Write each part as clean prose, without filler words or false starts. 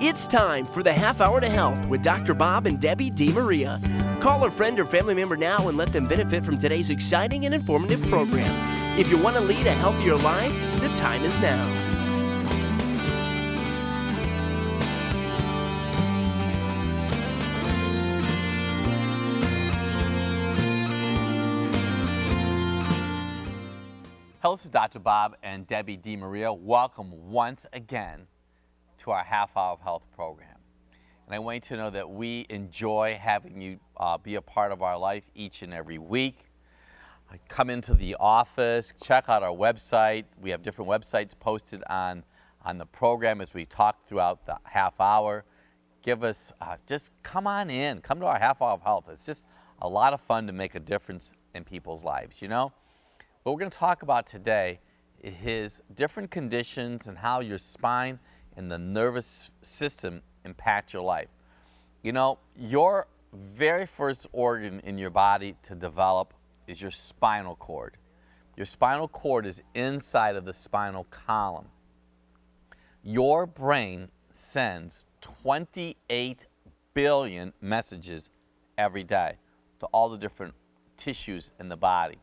It's time for the Half Hour to Health with Dr. Bob and Debbie DeMaria. Call a friend or family member now and let them benefit from today's exciting and informative program. If you want to lead a healthier life, the time is now. Hello, this is Dr. Bob and Debbie DeMaria. Welcome once again to our Half Hour of Health program. And I want you to know that we enjoy having you be a part of our life each and every week. Come into the office, check out our website. We have different websites posted on the program as we talk throughout the half hour. Give us, just come on in, come to our Half Hour of Health. It's just a lot of fun to make a difference in people's lives, you know? What we're going to talk about today is different conditions and how your spine and the nervous system impact your life. You know, your very first organ in your body to develop is your spinal cord. Your spinal cord is inside of the spinal column. Your brain sends 28 billion messages every day to all the different tissues in the body.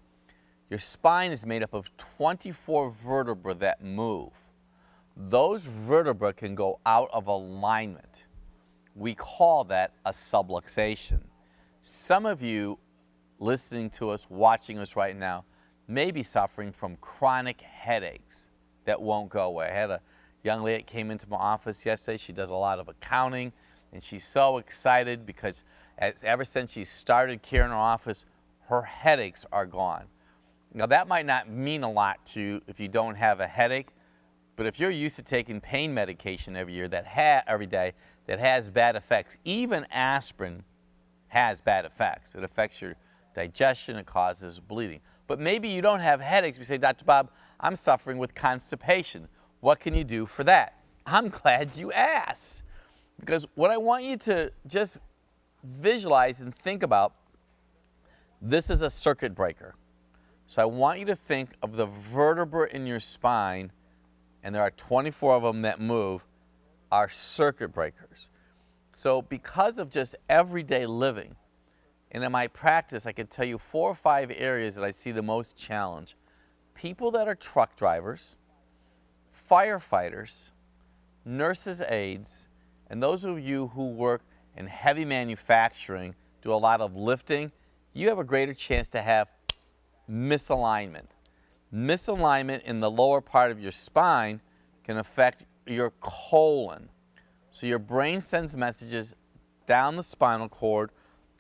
Your spine is made up of 24 vertebrae that move. Those vertebrae can go out of alignment. We call that a subluxation. Some of you listening to us, watching us right now, may be suffering from chronic headaches that won't go away. I had a young lady that came into my office yesterday. She does a lot of accounting, and she's so excited because ever since she started care in her office, her headaches are gone. Now, that might not mean a lot to you if you don't have a headache, but if you're used to taking pain medication every day that has bad effects, even aspirin has bad effects. It affects your digestion, it causes bleeding. But maybe you don't have headaches. You say, Dr. Bob, I'm suffering with constipation. What can you do for that? I'm glad you asked, because what I want you to just visualize and think about, this is a circuit breaker. So I want you to think of the vertebrae in your spine, and there are 24 of them that move, are circuit breakers. So because of just everyday living, and in my practice, I can tell you 4 or 5 areas that I see the most challenge. People that are truck drivers, firefighters, nurses' aides, and those of you who work in heavy manufacturing, do a lot of lifting, you have a greater chance to have misalignment. Misalignment in the lower part of your spine can affect your colon. So your brain sends messages down the spinal cord,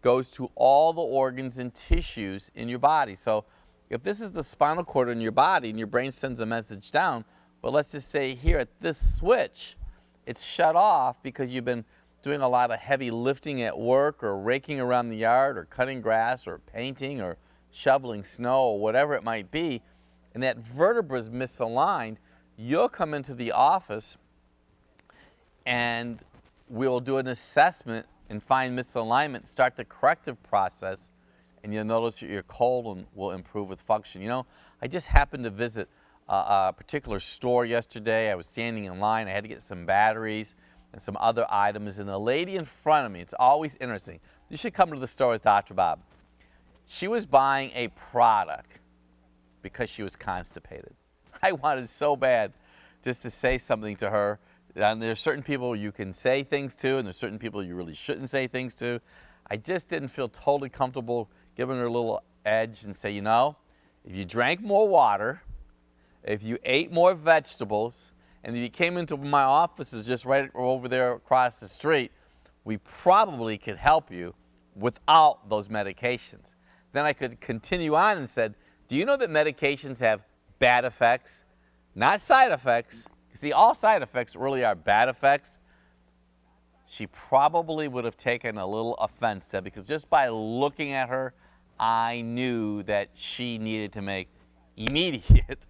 goes to all the organs and tissues in your body. So if this is the spinal cord in your body and your brain sends a message down, but let's just say here at this switch, it's shut off because you've been doing a lot of heavy lifting at work or raking around the yard or cutting grass or painting or shoveling snow or whatever it might be, and that vertebra is misaligned, you'll come into the office and we'll do an assessment and find misalignment, start the corrective process, and you'll notice that your colon will improve with function. You know, I just happened to visit a particular store yesterday. I was standing in line. I had to get some batteries and some other items, and the lady in front of me, it's always interesting. You should come to the store with Dr. Bob. She was buying a product because she was constipated. I wanted so bad just to say something to her. And there are certain people you can say things to, and there's certain people you really shouldn't say things to. I just didn't feel totally comfortable giving her a little edge and say, you know, if you drank more water, if you ate more vegetables, and if you came into my offices just right over there across the street, we probably could help you without those medications. Then I could continue on and said, do you know that medications have bad effects, not side effects? See, all side effects really are bad effects. She probably would have taken a little offense to that, because just by looking at her, I knew that she needed to make immediate,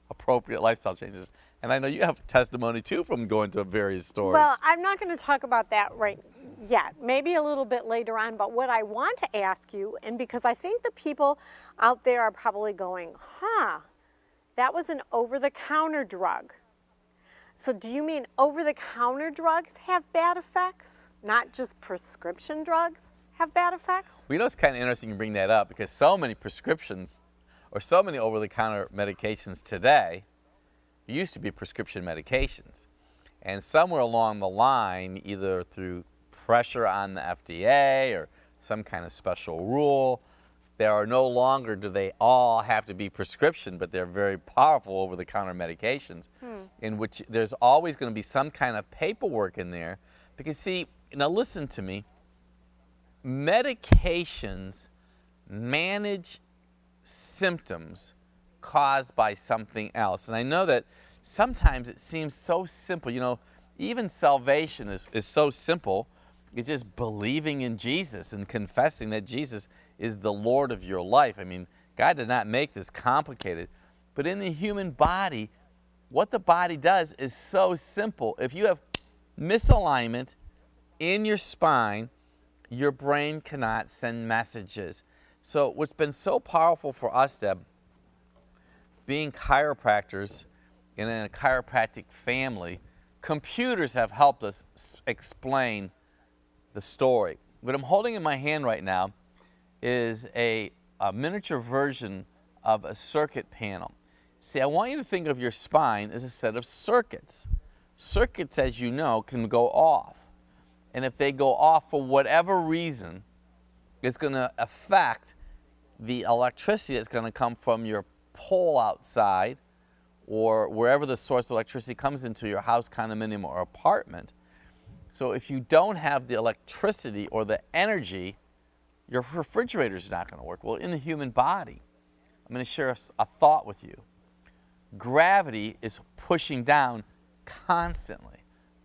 appropriate lifestyle changes. And I know you have testimony too from going to various stores. Well, I'm not going to talk about that right yet, maybe a little bit later on, but what I want to ask you, and because I think the people out there are probably going, that was an over-the-counter drug. So do you mean over-the-counter drugs have bad effects? Not just prescription drugs have bad effects? Well, you know, it's kind of interesting you bring that up because so many prescriptions or so many over-the-counter medications today used to be prescription medications. And somewhere along the line, either through pressure on the FDA or some kind of special rule, there are no longer do they all have to be prescription, but they're very powerful over-the-counter medications in which there's always going to be some kind of paperwork in there. Because see, now listen to me, medications manage symptoms caused by something else. And I know that sometimes it seems so simple. You know, even salvation is so simple. It's just believing in Jesus and confessing that Jesus is the Lord of your life. I mean, God did not make this complicated. But in the human body, what the body does is so simple. If you have misalignment in your spine, your brain cannot send messages. So what's been so powerful for us, Deb, being chiropractors in a chiropractic family, computers have helped us explain the story. What I'm holding in my hand right now is a miniature version of a circuit panel. See, I want you to think of your spine as a set of circuits. Circuits, as you know, can go off. And if they go off for whatever reason, it's going to affect the electricity that's going to come from your pole outside or wherever the source of electricity comes into your house, condominium, or apartment. So if you don't have the electricity or the energy, your refrigerator is not going to work. Well, in the human body, I'm going to share a thought with you. Gravity is pushing down constantly.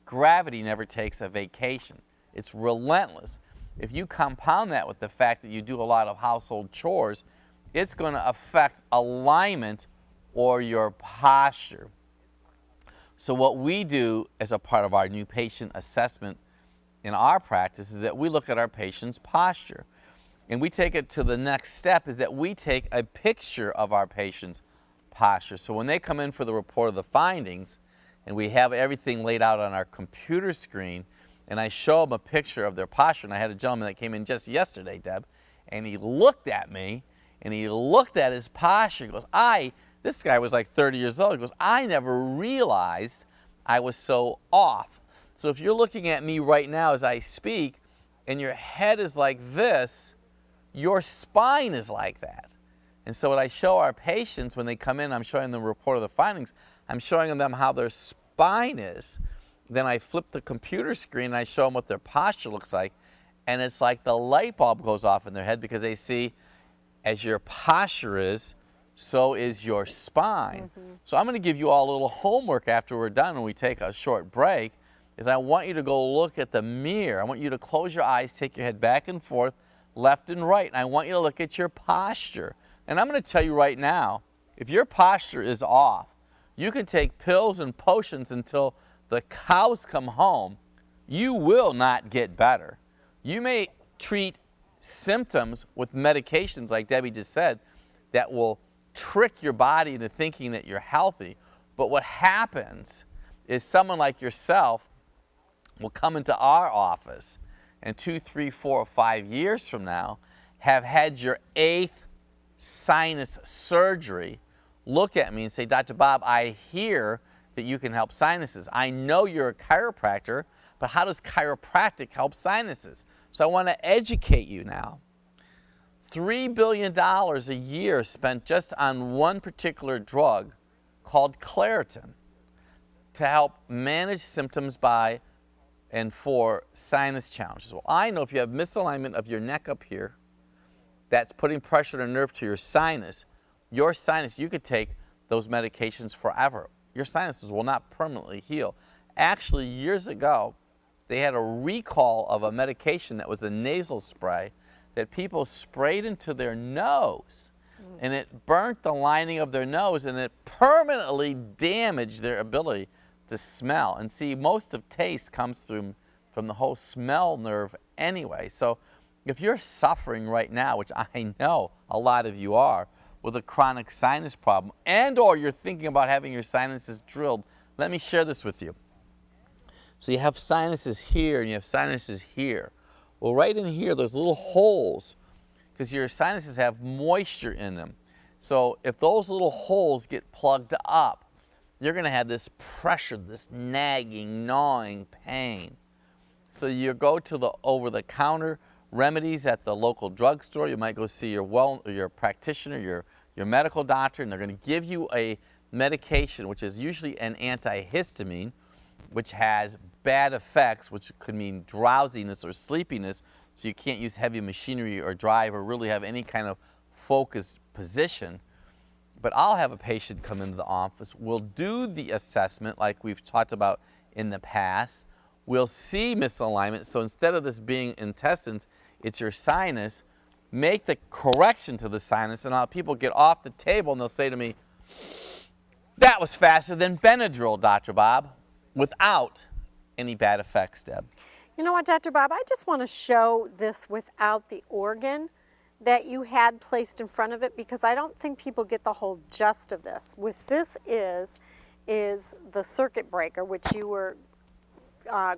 Gravity never takes a vacation. It's relentless. If you compound that with the fact that you do a lot of household chores, it's going to affect alignment or your posture. So what we do as a part of our new patient assessment in our practice is that we look at our patient's posture. And we take it to the next step is that we take a picture of our patient's posture. So when they come in for the report of the findings, and we have everything laid out on our computer screen, and I show them a picture of their posture, and I had a gentleman that came in just yesterday, Deb, and he looked at me, and he looked at his posture. He goes, this guy was like 30 years old. He goes, I never realized I was so off. So if you're looking at me right now as I speak, and your head is like this, your spine is like that. And so what I show our patients when they come in, I'm showing them the report of the findings, I'm showing them how their spine is. Then I flip the computer screen and I show them what their posture looks like. And it's like the light bulb goes off in their head because they see as your posture is, so is your spine. So I'm going to give you all a little homework after we're done when we take a short break, is I want you to go look at the mirror. I want you to close your eyes, take your head back and forth, left and right, and I want you to look at your posture. And I'm going to tell you right now, if your posture is off, you can take pills and potions until the cows come home. You will not get better. You may treat symptoms with medications, like Debbie just said, that will trick your body into thinking that you're healthy. But what happens is someone like yourself will come into our office and 2, 3, 4, or 5 years from now have had your 8th sinus surgery, look at me and say, Dr. Bob, I hear that you can help sinuses. I know you're a chiropractor, but how does chiropractic help sinuses? So I want to educate you now. $3 billion a year spent just on one particular drug called Claritin to help manage symptoms by and for sinus challenges. Well, I know if you have misalignment of your neck up here, that's putting pressure on a nerve to your sinus, you could take those medications forever. Your sinuses will not permanently heal. Actually, years ago, they had a recall of a medication that was a nasal spray that people sprayed into their nose, and it burnt the lining of their nose, and it permanently damaged their ability to smell. And see, most of taste comes from the whole smell nerve anyway. So if you're suffering right now, which I know a lot of you are, with a chronic sinus problem, and or you're thinking about having your sinuses drilled, Let me share this with you. So you have sinuses here and you have sinuses here. Well, right in here, there's little holes because your sinuses have moisture in them. So if those little holes get plugged up, you're going to have this pressure, this nagging, gnawing pain. So you go to the over-the-counter remedies at the local drugstore. You might go see your practitioner, your medical doctor, and they're going to give you a medication, which is usually an antihistamine, which has bad effects, which could mean drowsiness or sleepiness, so you can't use heavy machinery or drive or really have any kind of focused position. But I'll have a patient come into the office. We'll do the assessment like we've talked about in the past. We'll see misalignment. So instead of this being intestines, it's your sinus. Make the correction to the sinus, and people get off the table and they'll say to me, "That was faster than Benadryl, Dr. Bob," without any bad effects, Deb. You know what, Dr. Bob, I just want to show this without the organ that you had placed in front of it, because I don't think people get the whole gist of this. What this is the circuit breaker, which you were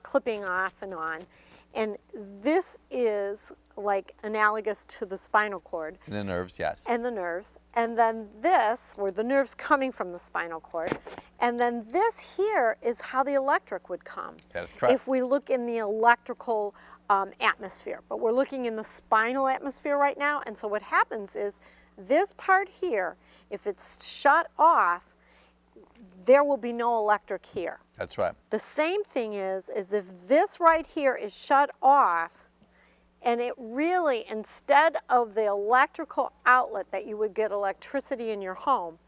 clipping off and on. And this is like analogous to the spinal cord. And the nerves, yes. And the nerves. And then this, where the nerves coming from the spinal cord. And then this here is how the electric would come. That is correct. If we look in the electrical atmosphere. But we're looking in the spinal atmosphere right now. And so what happens is this part here, if it's shut off, there will be no electric here. That's right. The same thing is if this right here is shut off, and it really, instead of the electrical outlet that you would get electricity in your home,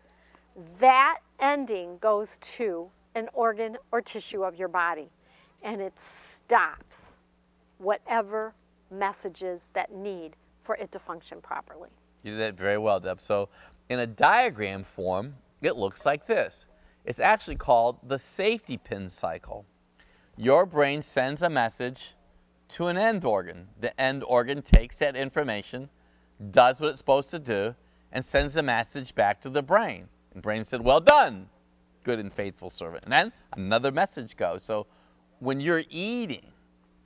that ending goes to an organ or tissue of your body, and it stops whatever messages that need for it to function properly. You did that very well, Deb. So in a diagram form, it looks like this. It's actually called the safety pin cycle. Your brain sends a message to an end organ. The end organ takes that information, does what it's supposed to do, and sends the message back to the brain. And the brain said, "Well done, good and faithful servant." And then another message goes. So when you're eating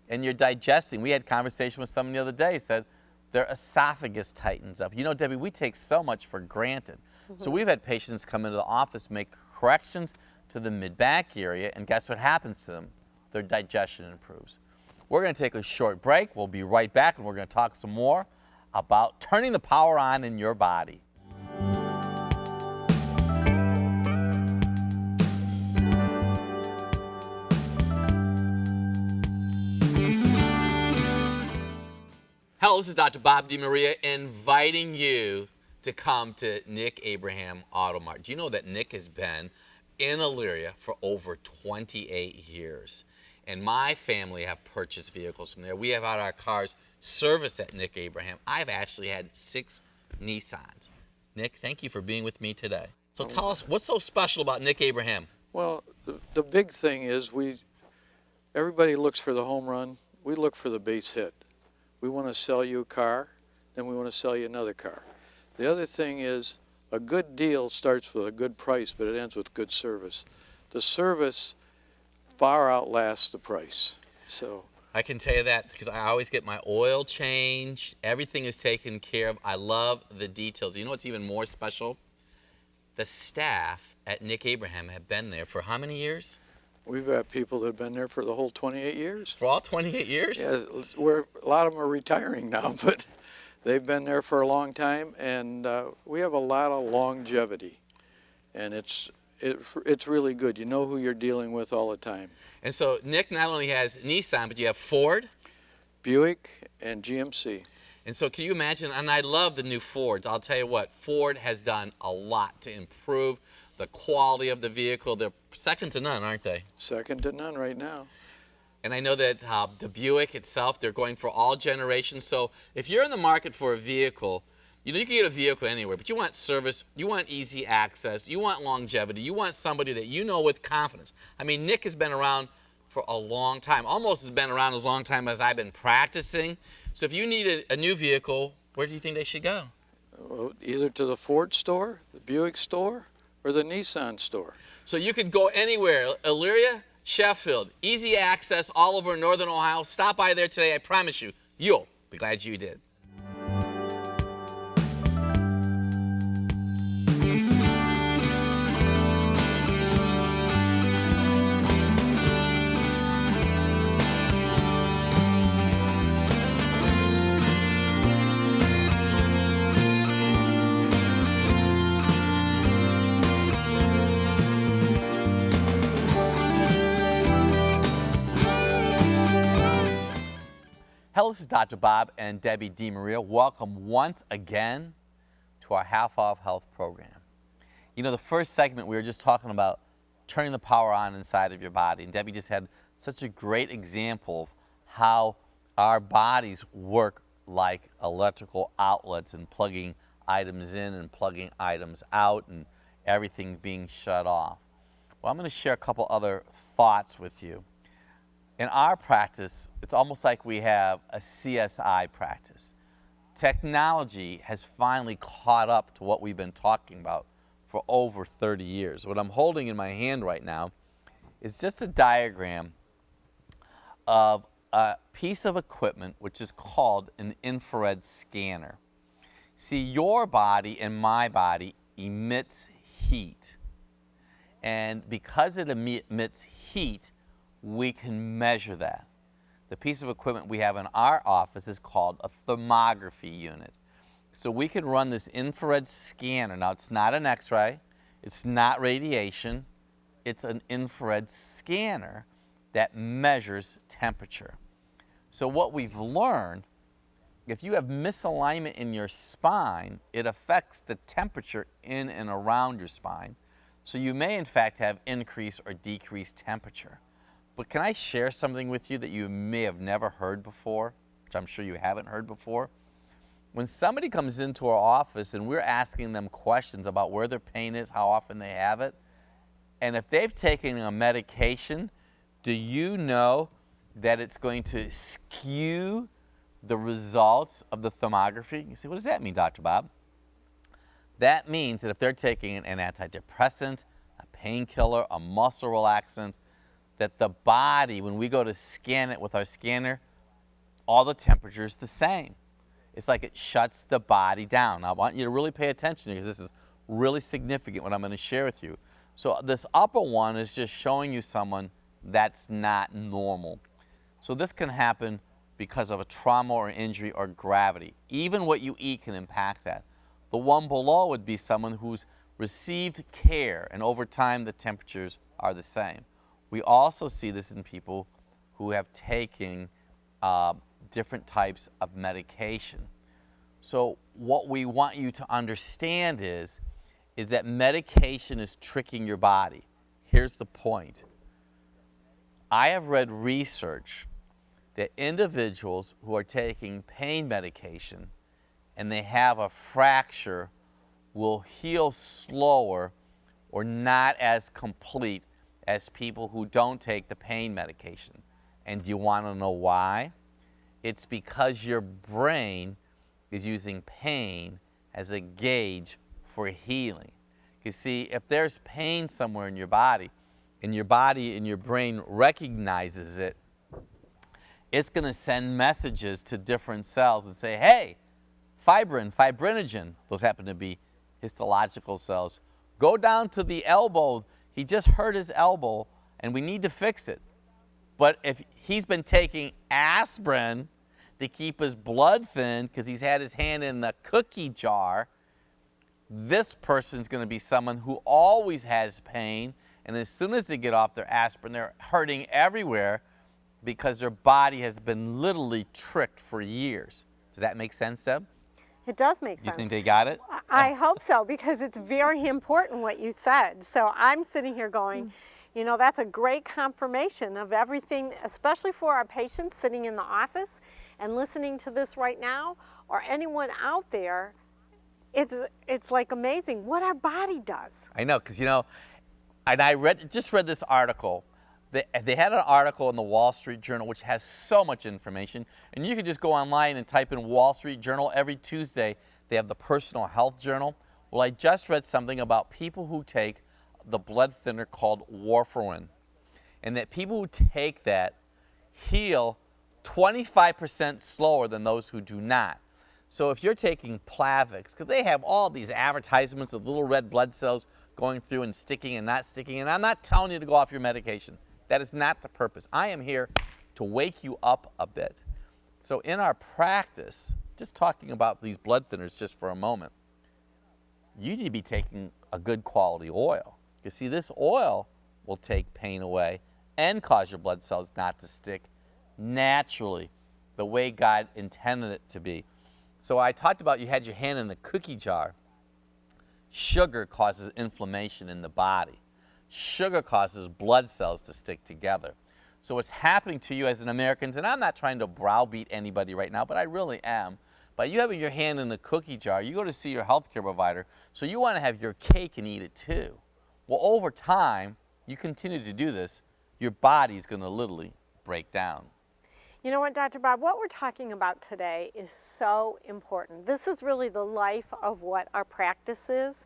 and you're digesting, we had a conversation with someone the other day, said their esophagus tightens up. You know, Debbie, we take so much for granted. So we've had patients come into the office, make corrections to the mid-back area, and guess what happens to them? Their digestion improves. We're going to take a short break. We'll be right back, and we're going to talk some more about turning the power on in your body. Hello, this is Dr. Bob DeMaria inviting you to come to Nick Abraham Auto Mart. Do you know that Nick has been in Elyria for over 28 years? And my family have purchased vehicles from there. We have had our cars serviced at Nick Abraham. I've actually had 6 Nissans. Nick, thank you for being with me today. So tell us, what's so special about Nick Abraham? Well, the big thing is everybody looks for the home run. We look for the base hit. We want to sell you a car, then we want to sell you another car. The other thing is a good deal starts with a good price, but it ends with good service. The service far outlasts the price. So I can tell you that because I always get my oil changed. Everything is taken care of. I love the details. You know what's even more special? The staff at Nick Abraham have been there for how many years? we've had people that have been there for the whole 28 years. For all 28 years? Yeah, a lot of them are retiring now, but they've been there for a long time, and we have a lot of longevity, and it's really good. You know who you're dealing with all the time. And so Nick not only has Nissan, but you have Ford, Buick, and GMC. And so can you imagine, and I love the new Fords. I'll tell you what, Ford has done a lot to improve the quality of the vehicle. They're second to none, aren't they? Second to none right now. And I know that the Buick itself, they're going for all generations. So if you're in the market for a vehicle, you know, you can get a vehicle anywhere, but you want service, you want easy access, you want longevity, you want somebody that you know with confidence. I mean, Nick has been around for a long time, almost has been around as long time as I've been practicing. So if you need a new vehicle, where do you think they should go? Well, either to the Ford store, the Buick store, or the Nissan store. So you could go anywhere. Elyria, Sheffield, easy access all over Northern Ohio. Stop by there today. I promise you, you'll be glad you did. Hello, this is Dr. Bob and Debbie DeMaria. Welcome once again to our Half Off Health program. You know, the first segment we were just talking about turning the power on inside of your body, and Debbie just had such a great example of how our bodies work like electrical outlets and plugging items in and plugging items out and everything being shut off. Well, I'm going to share a couple other thoughts with you. In our practice, it's almost like we have a CSI practice. Technology has finally caught up to what we've been talking about for over 30 years. What I'm holding in my hand right now is just a diagram of a piece of equipment which is called an infrared scanner. See, your body and my body emits heat. And because it emits heat, we can measure that. The piece of equipment we have in our office is called a thermography unit. So we can run this infrared scanner. Now, it's not an X-ray, it's not radiation, it's an infrared scanner that measures temperature. So what we've learned, if you have misalignment in your spine, it affects the temperature in and around your spine. So you may in fact have increased or decreased temperature. But can I share something with you that you may have never heard before, which I'm sure you haven't heard before? When somebody comes into our office and we're asking them questions about where their pain is, how often they have it, and if they've taken a medication, do you know that it's going to skew the results of the thermography? You say, what does that mean, Dr. Bob? That means that if they're taking an antidepressant, a painkiller, a muscle relaxant, that the body, when we go to scan it with our scanner, all the temperature is the same. It's like it shuts the body down. Now, I want you to really pay attention because this is really significant what I'm going to share with you. So this upper one is just showing you someone that's not normal. So this can happen because of a trauma or injury or gravity. Even what you eat can impact that. The one below would be someone who's received care, and over time the temperatures are the same. We also see this in people who have taken different types of medication. So what we want you to understand is that medication is tricking your body. Here's the point. I have read research that individuals who are taking pain medication and they have a fracture will heal slower or not as complete as people who don't take the pain medication. And do you want to know why? It's because your brain is using pain as a gauge for healing. You see, if there's pain somewhere in your body and your brain recognizes it, it's going to send messages to different cells and say, hey, fibrinogen, those happen to be histological cells, go down to the elbow. He just hurt his elbow and we need to fix it. But if he's been taking aspirin to keep his blood thin because he's had his hand in the cookie jar, this person's going to be someone who always has pain, and as soon as they get off their aspirin, they're hurting everywhere because their body has been literally tricked for years. Does that make sense, Deb? It does make sense. You think they got it? I hope so, because it's very important what you said. So I'm sitting here going, you know, that's a great confirmation of everything, especially for our patients sitting in the office and listening to this right now, or anyone out there. It's like amazing what our body does. I know, because, you know, and I just read this article. They had an article in the Wall Street Journal which has so much information, and you can just go online and type in Wall Street Journal. Every Tuesday they have the Personal Health Journal. Well, I just read something about people who take the blood thinner called warfarin, and that people who take that heal 25% slower than those who do not. So if you're taking Plavix, because they have all these advertisements of little red blood cells going through and sticking and not sticking, and I'm not telling you to go off your medication. That is not the purpose. I am here to wake you up a bit. So in our practice, just talking about these blood thinners just for a moment, you need to be taking a good quality oil. You see, this oil will take pain away and cause your blood cells not to stick naturally, the way God intended it to be. So I talked about you had your hand in the cookie jar. Sugar causes inflammation in the body. Sugar causes blood cells to stick together. So what's happening to you as an American, and I'm not trying to browbeat anybody right now, but I really am. By you having your hand in the cookie jar, you go to see your healthcare provider, so you want to have your cake and eat it too. Well, over time, you continue to do this, your body's going to literally break down. You know what, Dr. Bob, what we're talking about today is so important. This is really the life of what our practice is,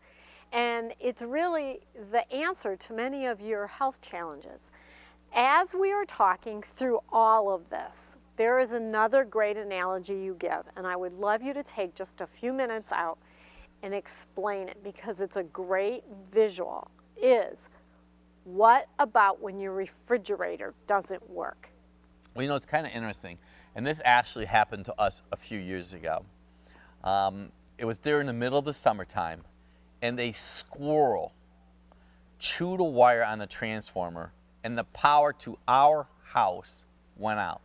and it's really the answer to many of your health challenges. As we are talking through all of this, there is another great analogy you give, and I would love you to take just a few minutes out and explain it, because it's a great visual. Is what about when your refrigerator doesn't work? Well, you know, it's kind of interesting, and this actually happened to us a few years ago. It was during the middle of the summertime, and a squirrel chewed a wire on the transformer, and the power to our house went out.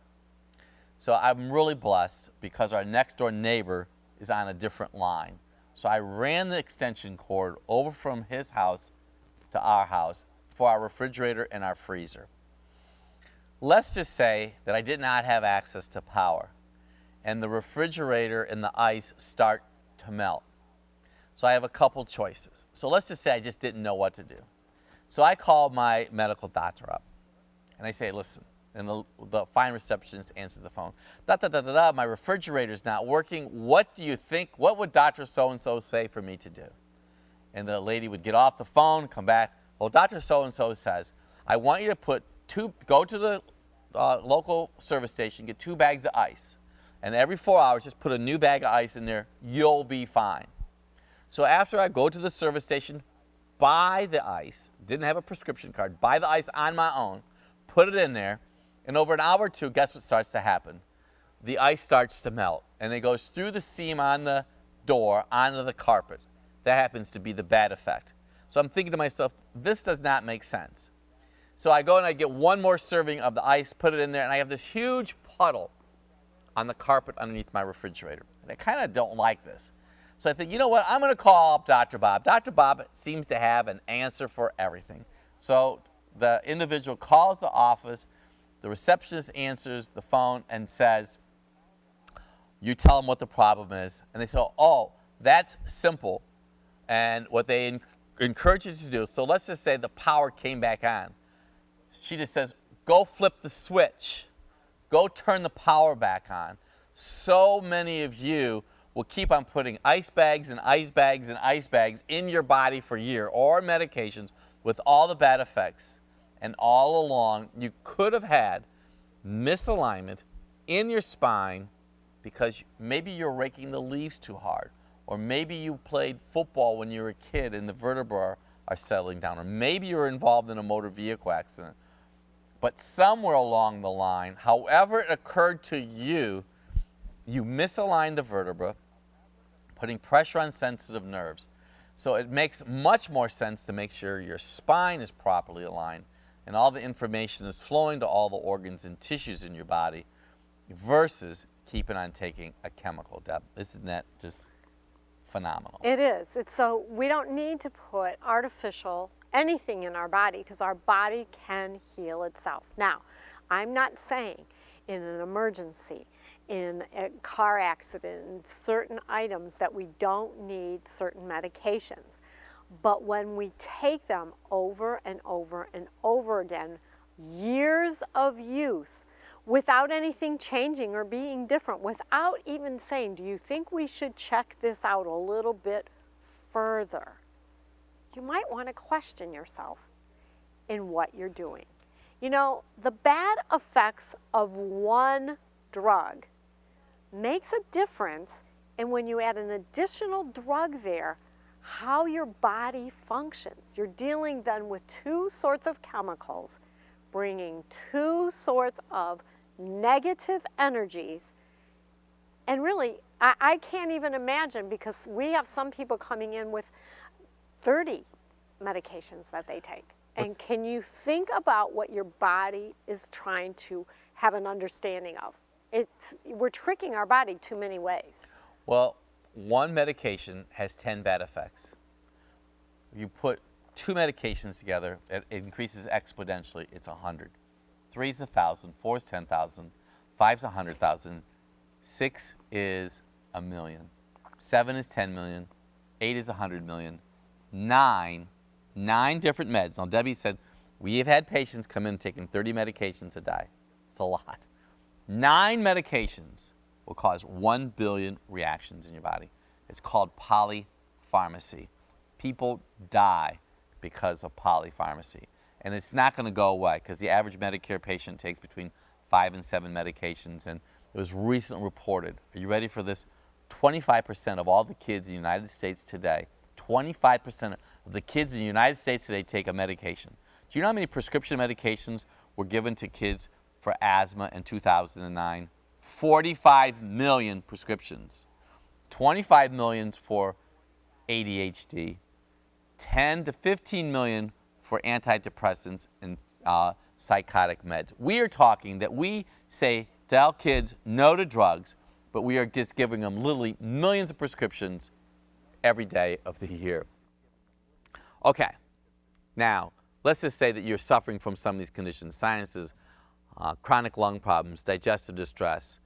So I'm really blessed because our next door neighbor is on a different line. So I ran the extension cord over from his house to our house for our refrigerator and our freezer. Let's just say that I did not have access to power, and the refrigerator and the ice start to melt. So I have a couple choices. So let's just say I just didn't know what to do. So I called my medical doctor up, and I say, listen, and the fine receptionist answers the phone. My refrigerator's not working. What do you think? What would Dr. So-and-so say for me to do? And the lady would get off the phone, come back. Well, Dr. So-and-so says, I want you to go to the local service station, get 2 bags of ice. And every 4 hours, just put a new bag of ice in there. You'll be fine. So after I go to the service station, buy the ice, didn't have a prescription card, buy the ice on my own, put it in there, and over an hour or two, guess what starts to happen? The ice starts to melt, and it goes through the seam on the door onto the carpet. That happens to be the bad effect. So I'm thinking to myself, this does not make sense. So I go and I get one more serving of the ice, put it in there, and I have this huge puddle on the carpet underneath my refrigerator. And I kind of don't like this. So I think, you know what, I'm going to call up Dr. Bob. Dr. Bob seems to have an answer for everything. So the individual calls the office, the receptionist answers the phone and says, you tell them what the problem is. And they say, oh, that's simple. And what they encourage you to do, so let's just say the power came back on. She just says, go flip the switch. Go turn the power back on. So many of you will keep on putting ice bags and ice bags and ice bags in your body for a year, or medications with all the bad effects. And all along, you could have had misalignment in your spine because maybe you're raking the leaves too hard, or maybe you played football when you were a kid and the vertebrae are settling down, or maybe you're involved in a motor vehicle accident. But somewhere along the line, however it occurred to you, you misaligned the vertebra, putting pressure on sensitive nerves. So it makes much more sense to make sure your spine is properly aligned and all the information is flowing to all the organs and tissues in your body versus keeping on taking a chemical. Deb, isn't that just phenomenal? It is. So we don't need to put artificial anything in our body because our body can heal itself. Now, I'm not saying in an emergency, in a car accident, in certain items that we don't need certain medications. But when we take them over and over and over again, years of use, without anything changing or being different, without even saying, do you think we should check this out a little bit further, you might want to question yourself in what you're doing. You know, the bad effects of one drug makes a difference in when you add an additional drug there, how your body functions. You're dealing then with two sorts of chemicals, bringing two sorts of negative energies. And really, I can't even imagine, because we have some people coming in with 30 medications that they take. And can you think about what your body is trying to have an understanding of? We're tricking our body too many ways. Well, one medication has 10 bad effects. You put two medications together, it increases exponentially. It's 100. 3 is 1,000, 4 is 10,000, 5 is 100,000, 6 is 1,000,000, 7 is 10 million, 8 is 100 million, 9 different meds. Now, Debbie said, we have had patients come in taking 30 medications a day. It's a lot. 9 medications will cause 1 billion reactions in your body. It's called polypharmacy. People die because of polypharmacy. And it's not going to go away, because the average Medicare patient takes between 5 and 7 medications. And it was recently reported, are you ready for this? 25% of all the kids in the United States today, 25% of the kids in the United States today take a medication. Do you know how many prescription medications were given to kids for asthma in 2009? 45 million prescriptions. 25 million for ADHD. 10 to 15 million for antidepressants and psychotic meds. We are talking that we say tell kids no to drugs, but we are just giving them literally millions of prescriptions every day of the year. Okay, now let's just say that you're suffering from some of these conditions, sinuses, chronic lung problems, digestive distress,